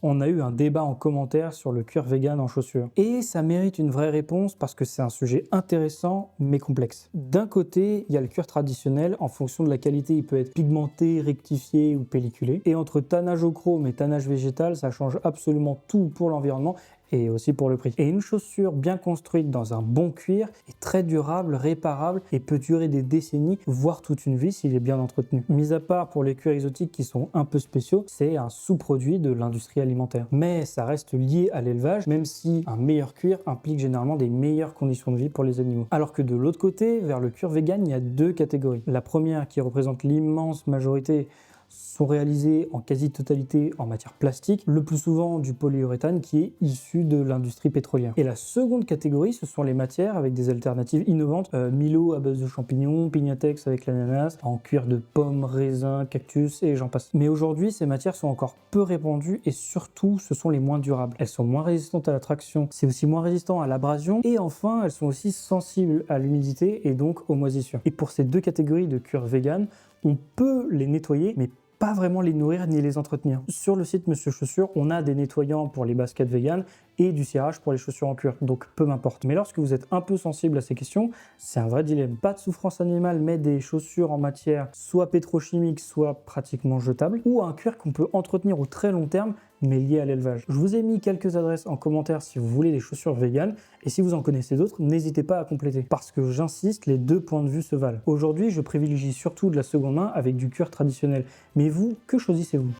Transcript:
On a eu un débat en commentaire sur le cuir vegan en chaussures. Et ça mérite une vraie réponse parce que c'est un sujet intéressant mais complexe. D'un côté, il y a le cuir traditionnel. En fonction de la qualité, il peut être pigmenté, rectifié ou pelliculé. Et entre tannage au chrome et tannage végétal, ça change absolument tout pour l'environnement et aussi pour le prix. Et une chaussure bien construite dans un bon cuir est très durable, réparable et peut durer des décennies, voire toute une vie s'il est bien entretenu. Mis à part pour les cuirs exotiques qui sont un peu spéciaux, c'est un sous-produit de l'industrie alimentaire. Mais ça reste lié à l'élevage, même si un meilleur cuir implique généralement des meilleures conditions de vie pour les animaux. Alors que de l'autre côté, vers le cuir vegan, il y a deux catégories. La première qui représente l'immense majorité sont réalisés en quasi-totalité en matière plastique, le plus souvent du polyuréthane qui est issu de l'industrie pétrolière. Et la seconde catégorie, ce sont les matières avec des alternatives innovantes, Milo à base de champignons, Pignatex avec l'ananas, en cuir de pommes, raisins, cactus et j'en passe. Mais aujourd'hui, ces matières sont encore peu répandues et surtout, ce sont les moins durables. Elles sont moins résistantes à la traction, c'est aussi moins résistant à l'abrasion et enfin, elles sont aussi sensibles à l'humidité et donc aux moisissures. Et pour ces deux catégories de cuir vegan, on peut les nettoyer, mais pas vraiment les nourrir ni les entretenir. Sur le site Monsieur Chaussures, on a des nettoyants pour les baskets vegan et du cirage pour les chaussures en cuir, donc peu m'importe. Mais lorsque vous êtes un peu sensible à ces questions, c'est un vrai dilemme. Pas de souffrance animale, mais des chaussures en matière soit pétrochimique, soit pratiquement jetable, ou un cuir qu'on peut entretenir au très long terme, mais lié à l'élevage. Je vous ai mis quelques adresses en commentaire si vous voulez des chaussures vegan, et si vous en connaissez d'autres, n'hésitez pas à compléter. Parce que j'insiste, les deux points de vue se valent. Aujourd'hui, je privilégie surtout de la seconde main avec du cuir traditionnel. Mais vous, que choisissez-vous ?